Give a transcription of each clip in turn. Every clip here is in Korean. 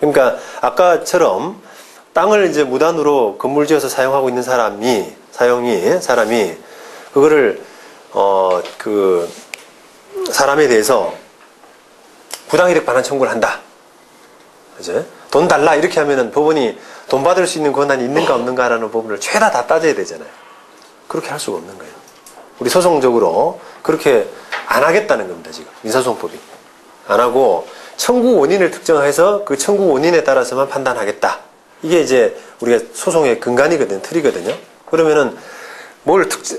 그러니까 아까처럼 땅을 이제 무단으로 건물 지어서 사용하고 있는 사람이 그거를 그 사람에 대해서 부당이득 반환 청구를 한다. 그죠? 돈 달라 이렇게 하면은 법원이 돈 받을 수 있는 권한이 있는가 없는가라는 부분을 죄다 다 따져야 되잖아요. 그렇게 할 수가 없는 거예요. 우리 소송적으로 그렇게 안 하겠다는 겁니다. 지금 민사소송법이 안 하고 청구 원인을 특정해서 그 청구 원인에 따라서만 판단하겠다. 이게 이제 우리가 소송의 근간이거든요. 틀이거든요. 그러면은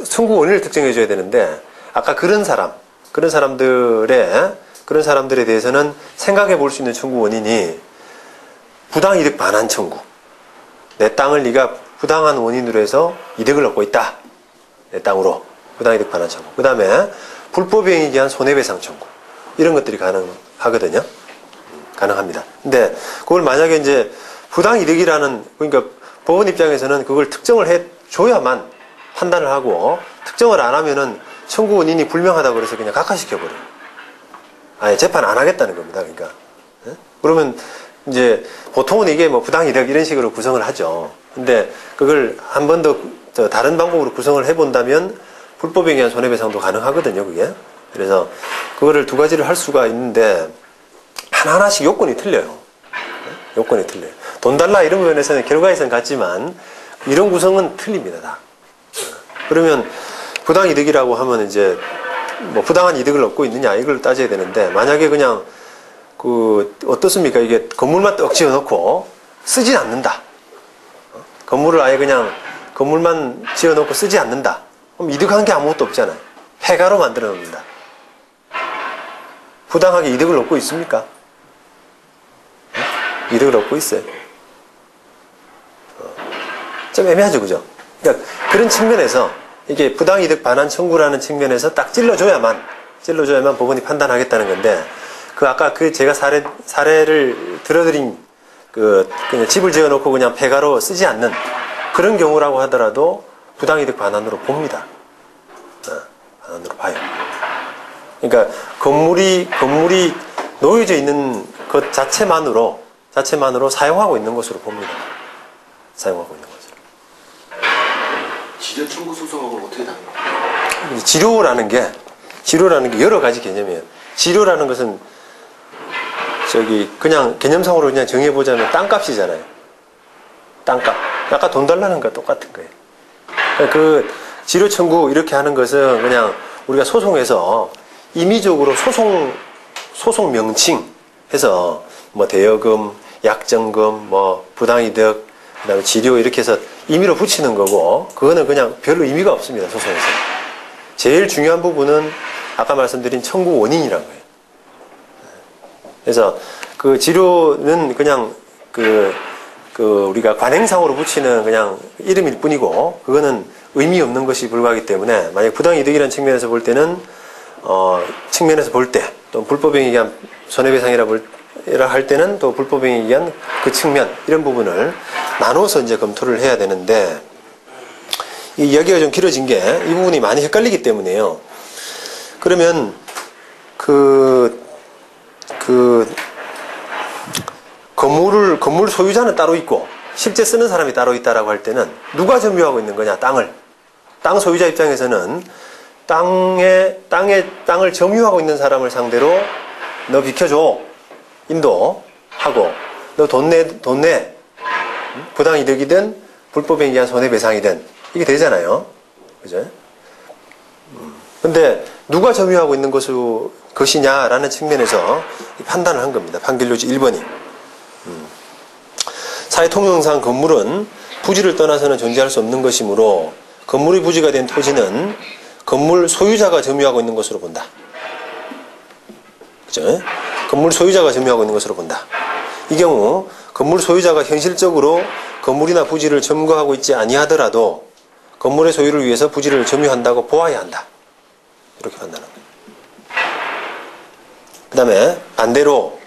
청구 원인을 특정해 줘야 되는데 아까 그런 사람들에 대해서는 생각해 볼 수 있는 청구 원인이 부당이득 반환 청구. 내 땅을 네가 부당한 원인으로 해서 이득을 얻고 있다. 내 땅으로 부당이득 반환 청구. 그 다음에 불법행위에 의한 손해배상 청구. 이런 것들이 가능하거든요. 가능합니다. 근데 그걸 만약에 이제 부당이득이라는, 그러니까 법원 입장에서는 그걸 특정을 해 줘야만 판단을 하고, 특정을 안 하면은 청구 원인이 불명하다고 그래서 그냥 각하시켜버려요. 아예 재판 안 하겠다는 겁니다. 그러니까. 그러면 이제 보통은 이게 뭐 부당이득 이런 식으로 구성을 하죠. 근데 그걸 한 번 더 다른 방법으로 구성을 해본다면 불법에 의한 손해배상도 가능하거든요. 그게. 그래서 그거를 두 가지를 할 수가 있는데 하나하나씩 요건이 틀려요. 요건이 틀려요. 돈 달라 이런 부분에서는 결과에서는 같지만 이런 구성은 틀립니다. 다. 그러면 부당이득이라고 하면 이제 뭐 부당한 이득을 얻고 있느냐 이걸 따져야 되는데, 만약에 그냥 어떻습니까? 이게 건물만 떡 지어놓고 쓰진 않는다. 건물을 아예 그냥 건물만 지어놓고 쓰지 않는다. 그럼 이득한 게 아무것도 없잖아요. 폐가로 만들어 놓는다. 부당하게 이득을 얻고 있습니까? 이득을 얻고 있어요. 좀 애매하죠, 그죠? 그러니까 그런 측면에서 이게 부당이득 반환 청구라는 측면에서 딱 찔러줘야만 법원이 판단하겠다는 건데, 아까 제가 사례를 들어드린 그냥 집을 지어놓고 그냥 폐가로 쓰지 않는 그런 경우라고 하더라도 부당이득 반환으로 봅니다. 반환으로 봐요. 그러니까 건물이 놓여져 있는 것 자체만으로 사용하고 있는 것으로 봅니다. 사용하고 있는 것으로. 지료 청구 소송하고는 어떻게 다른가요? 지료라는 게 여러 가지 개념이에요. 지료라는 것은 그냥 개념상으로 그냥 정해보자면 땅값이잖아요. 땅값. 아까 돈 달라는 거랑 똑같은 거예요. 그 지료 청구 이렇게 하는 것은 그냥 우리가 소송에서 임의적으로 소송 명칭 해서 뭐 대여금, 약정금, 뭐 부당이득, 그다음에 지료 이렇게 해서 임의로 붙이는 거고, 그거는 그냥 별로 의미가 없습니다. 소송에서. 제일 중요한 부분은 아까 말씀드린 청구 원인이라는 거예요. 그래서 그 지료는 그냥 우리가 관행상으로 붙이는 그냥 이름일 뿐이고, 그거는 의미 없는 것이 불과하기 때문에, 만약 부당이득이라는 측면에서 볼 때는 또 불법행위에 의한 손해배상이라 할 때는 또 불법행위에 의한 그 측면, 이런 부분을 나눠서 이제 검토를 해야 되는데, 이 이야기가 좀 길어진 게 이 부분이 많이 헷갈리기 때문에요. 그러면 건물 소유자는 따로 있고 실제 쓰는 사람이 따로 있다라고 할 때는 누가 점유하고 있는 거냐? 땅 소유자 입장에서는 땅을 점유하고 있는 사람을 상대로 너 비켜줘, 인도하고, 너 돈 내, 부당이득이든 불법에 의한 손해배상이든 이게 되잖아요. 그죠? 근데 누가 점유하고 있는 것이냐라는 측면에서 판단을 한 겁니다. 판결요지 1번이. 사회통념상 건물은 부지를 떠나서는 존재할 수 없는 것이므로 건물의 부지가 된 토지는 건물 소유자가 점유하고 있는 것으로 본다. 그죠? 건물 소유자가 점유하고 있는 것으로 본다. 이 경우 건물 소유자가 현실적으로 건물이나 부지를 점거하고 있지 아니하더라도 건물의 소유를 위해서 부지를 점유한다고 보아야 한다. 이렇게 판단합니다. 그 다음에 반대로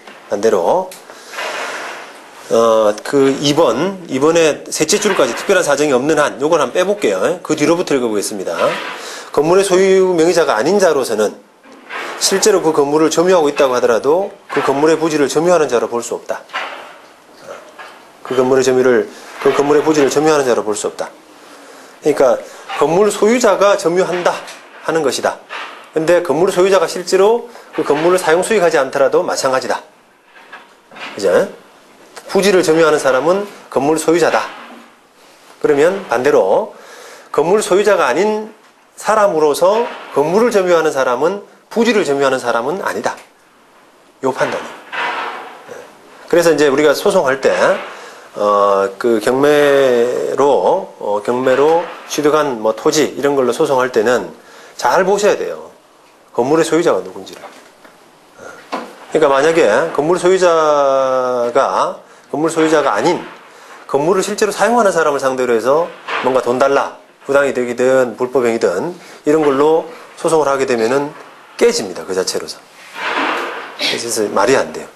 2번에 셋째 줄까지 특별한 사정이 없는 한, 요걸 한번 빼볼게요. 그 뒤로부터 읽어보겠습니다. 건물의 소유 명의자가 아닌 자로서는 실제로 그 건물을 점유하고 있다고 하더라도 그 건물의 부지를 점유하는 자로 볼 수 없다. 그 건물의 부지를 점유하는 자로 볼 수 없다. 그러니까 건물 소유자가 점유한다 하는 것이다. 근데 건물 소유자가 실제로 그 건물을 사용 수익하지 않더라도 마찬가지다. 그죠? 부지를 점유하는 사람은 건물 소유자다. 그러면 반대로 건물 소유자가 아닌 사람으로서 건물을 점유하는 사람은 부지를 점유하는 사람은 아니다. 요 판단이. 그래서 이제 우리가 소송할 때, 그 경매로 취득한 뭐 토지 이런 걸로 소송할 때는 잘 보셔야 돼요. 건물의 소유자가 누군지를. 그러니까 만약에 건물 소유자가 아닌 건물을 실제로 사용하는 사람을 상대로 해서 뭔가 돈 달라, 부당이득이든 불법행위든 이런 걸로 소송을 하게 되면은 깨집니다. 그 자체로서. 그래서 말이 안 돼요.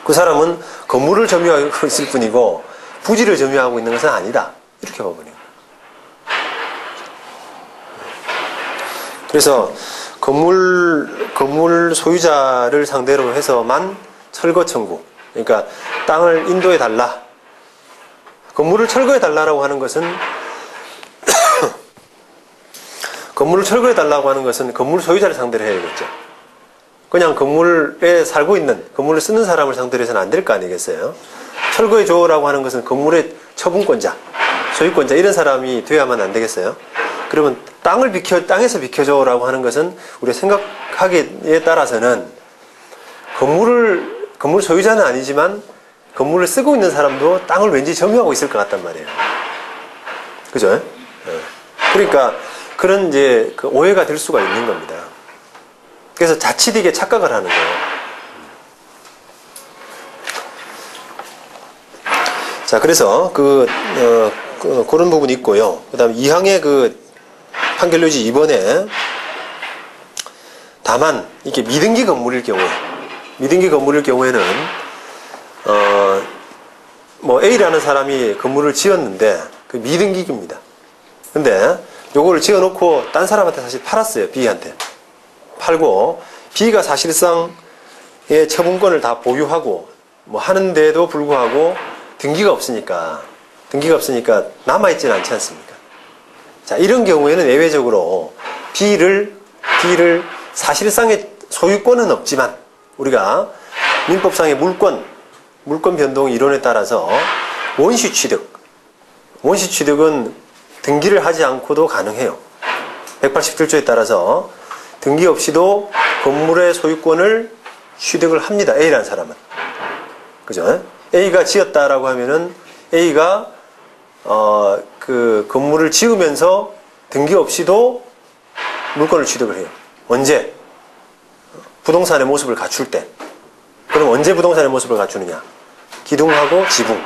그 사람은 건물을 점유하고 있을 뿐이고 부지를 점유하고 있는 것은 아니다. 이렇게 봐버려요. 그래서 건물 소유자를 상대로 해서만 철거 청구. 그러니까 땅을 인도해 달라. 건물을 철거해 달라고 하는 것은 건물을 철거해 달라고 하는 것은 건물 소유자를 상대로 해야겠죠. 그냥 건물에 살고 있는, 건물을 쓰는 사람을 상대로 해서는 안 될 거 아니겠어요? 철거해 줘라고 하는 것은 건물의 처분권자, 소유권자 이런 사람이 되어야만 안 되겠어요? 그러면 땅에서 비켜줘라고 하는 것은 우리가 생각하기에 따라서는 건물 소유자는 아니지만 건물을 쓰고 있는 사람도 땅을 왠지 점유하고 있을 것 같단 말이에요. 그죠? 그러니까 그런 이제 그 오해가 될 수가 있는 겁니다. 그래서 자칫 이게 착각을 하는 거예요. 자, 그래서 그런 부분이 있고요. 그 다음에 2항의 그 판결료지 2번에 다만 이게 미등기 건물일 경우에는 뭐 A라는 사람이 건물을 지었는데 그 미등기입니다. 근데 요거를 지어놓고 딴 사람한테 사실 팔았어요. B한테. 팔고 B가 사실상의 처분권을 다 보유하고 뭐 하는데도 불구하고 등기가 없으니까 남아있지는 않지 않습니까? 자, 이런 경우에는 예외적으로 B를 사실상의 소유권은 없지만 우리가 민법상의 물권 변동 이론에 따라서 원시 취득은 등기를 하지 않고도 가능해요. 187조에 따라서 등기 없이도 건물의 소유권을 취득을 합니다. A라는 사람은. 그죠? A가 지었다라고 하면은 A가 그 건물을 지으면서 등기 없이도 물권을 취득을 해요. 언제? 부동산의 모습을 갖출 때. 그럼 언제 부동산의 모습을 갖추느냐? 기둥하고 지붕.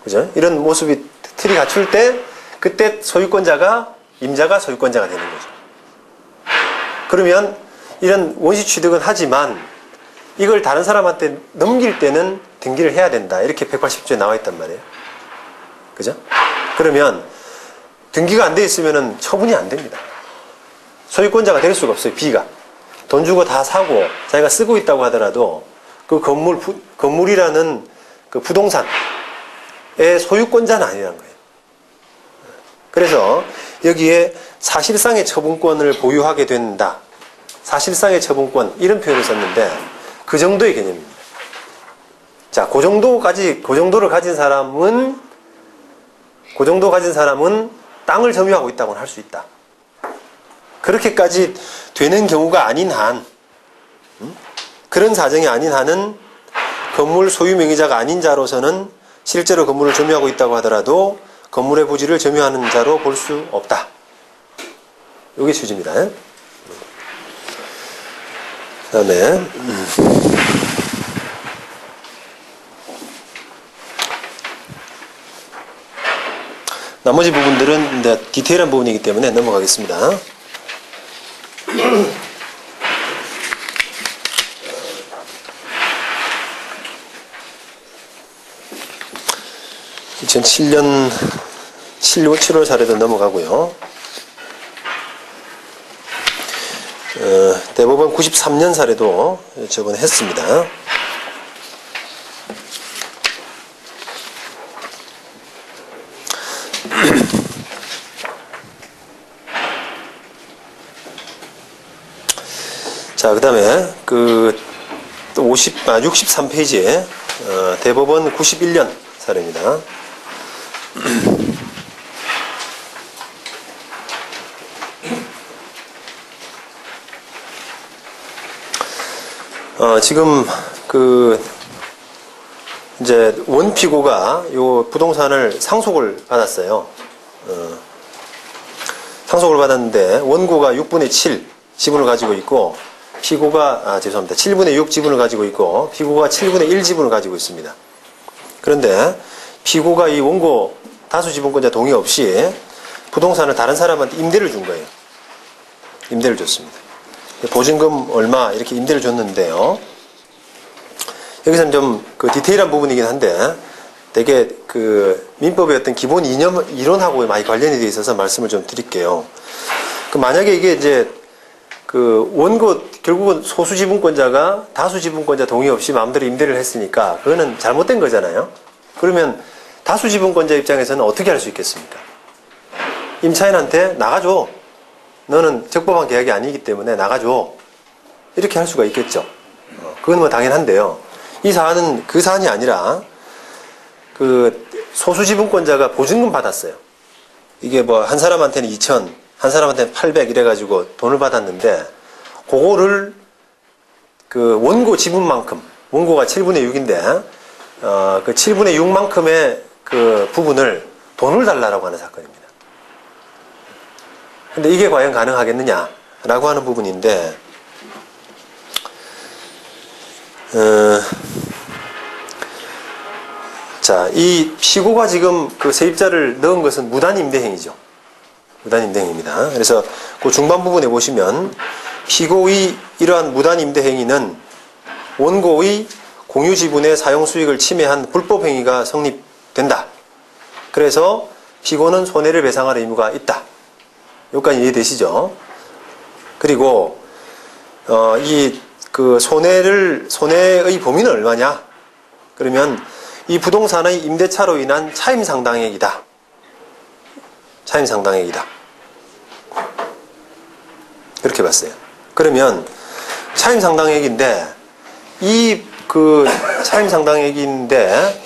그죠? 이런 모습이 틀이 갖출 때 그때 임자가 소유권자가 되는 거죠. 그러면 이런 원시 취득은 하지만 이걸 다른 사람한테 넘길 때는 등기를 해야 된다. 이렇게 180조에 나와 있단 말이에요. 그죠? 그러면 등기가 안 돼 있으면 처분이 안 됩니다. 소유권자가 될 수가 없어요. B가. 돈 주고 다 사고 자기가 쓰고 있다고 하더라도 그 건물이라는 그 부동산의 소유권자는 아니라는 거예요. 그래서 여기에 사실상의 처분권을 보유하게 된다. 사실상의 처분권 이런 표현을 썼는데 그 정도의 개념입니다. 자, 그 정도를 가진 사람은 땅을 점유하고 있다고는 할 수 있다. 그렇게까지 되는 경우가 아닌 한, 그런 사정이 아닌 한은 건물 소유 명의자가 아닌 자로서는 실제로 건물을 점유하고 있다고 하더라도 건물의 부지를 점유하는 자로 볼 수 없다. 이게 취지입니다. 그 다음에 나머지 부분들은 이제 디테일한 부분이기 때문에 넘어가겠습니다. 2007년 7월 사례도 넘어가고요. 대법원 93년 사례도 저번에 했습니다. 자, 그 다음에 또 63페이지에 대법원 91년 사례입니다. 지금 이제 원피고가 요 부동산을 상속을 받았어요. 상속을 받았는데 원고가 6분의 7 지분을 가지고 있고 피고가 죄송합니다. 7분의 6 지분을 가지고 있고 피고가 7분의 1 지분을 가지고 있습니다. 그런데 피고가 이 원고 다수 지분권자 동의 없이 부동산을 다른 사람한테 임대를 준 거예요. 임대를 줬습니다. 보증금 얼마 이렇게 임대를 줬는데요. 여기서는 좀 디테일한 부분이긴 한데 되게 민법의 어떤 기본 이론하고 많이 관련이 되어 있어서 말씀을 좀 드릴게요. 만약에 이게 이제 원고 결국은 소수 지분권자가 다수 지분권자 동의 없이 마음대로 임대를 했으니까 그거는 잘못된 거잖아요. 그러면 다수 지분권자 입장에서는 어떻게 할 수 있겠습니까? 임차인한테 나가줘. 너는 적법한 계약이 아니기 때문에 나가줘. 이렇게 할 수가 있겠죠. 그건 뭐 당연한데요. 이 사안은 그 사안이 아니라 소수 지분권자가 보증금 받았어요. 이게 뭐 한 사람한테는 2,000, 한 사람한테는 800 이래가지고 돈을 받았는데 그거를 원고 지분만큼 원고가 7분의 6인데 그 7분의 6만큼의 그 부분을 돈을 달라고 하는 사건입니다. 근데 이게 과연 가능하겠느냐라고 하는 부분인데 자, 이 피고가 지금 세입자를 넣은 것은 무단임대행위죠. 무단임대행위입니다. 그래서 그 중반 부분에 보시면 피고의 이러한 무단임대행위는 원고의 공유지분의 사용수익을 침해한 불법행위가 성립된다. 그래서 피고는 손해를 배상할 의무가 있다. 여기까지 이해되시죠? 그리고 손해의 범위는 얼마냐? 그러면 이 부동산의 임대차로 인한 차임상당액이다. 차임상당액이다. 그렇게 봤어요. 그러면 차임상당액인데 차임상당액인데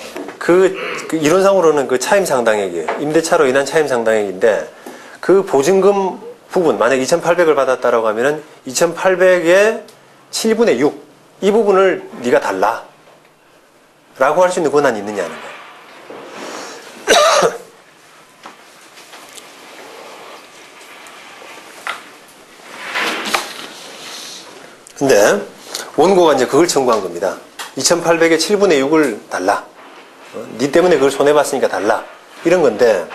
이론상으로는 차임상당액이에요. 임대차로 인한 차임상당액인데 그 보증금 부분 만약 2,800을 받았다라고 하면은 2,800의 7분의 6 이 부분을 네가 달라 라고 할 수 있는 권한이 있느냐는 거예요. 근데 원고가 이제 그걸 청구한 겁니다. 2,800의 7분의 6을 달라. 네 때문에 그걸 손해봤으니까 달라. 이런 건데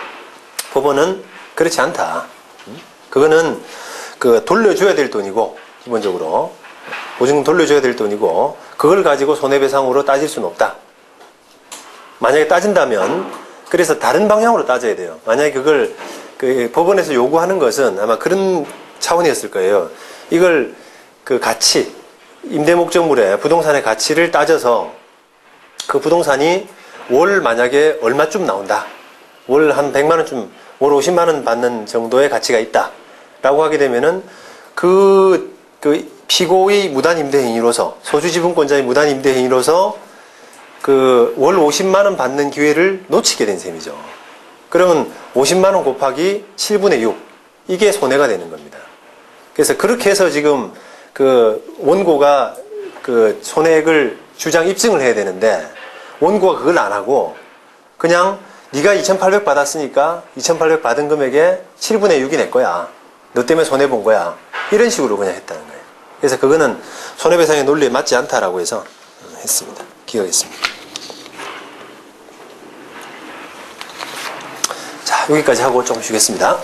법원은 그렇지 않다. 그거는 돌려줘야 될 돈이고 기본적으로 보증금 돌려줘야 될 돈이고 그걸 가지고 손해배상으로 따질 수는 없다. 만약에 따진다면 그래서 다른 방향으로 따져야 돼요. 만약에 그걸 법원에서 요구하는 것은 아마 그런 차원이었을 거예요. 이걸 가치 임대목적물의 부동산의 가치를 따져서 그 부동산이 월 만약에 얼마쯤 나온다. 월 한 100만원쯤 월 50만원 받는 정도의 가치가 있다 라고 하게 되면은 피고의 무단임대행위로서 소주지분권자의 무단임대행위로서 월 50만원 받는 기회를 놓치게 된 셈이죠. 그러면 50만원 곱하기 7분의 6 이게 손해가 되는 겁니다. 그래서 그렇게 해서 지금 원고가 손해액을 주장 입증을 해야 되는데 원고가 그걸 안 하고 그냥 네가 2,800 받았으니까 2,800 받은 금액에 7분의 6이 내 거야. 너 때문에 손해본 거야. 이런 식으로 그냥 했다는 거예요. 그래서 그거는 손해배상의 논리에 맞지 않다라고 해서 했습니다. 기억했습니다. 자, 여기까지 하고 조금 쉬겠습니다.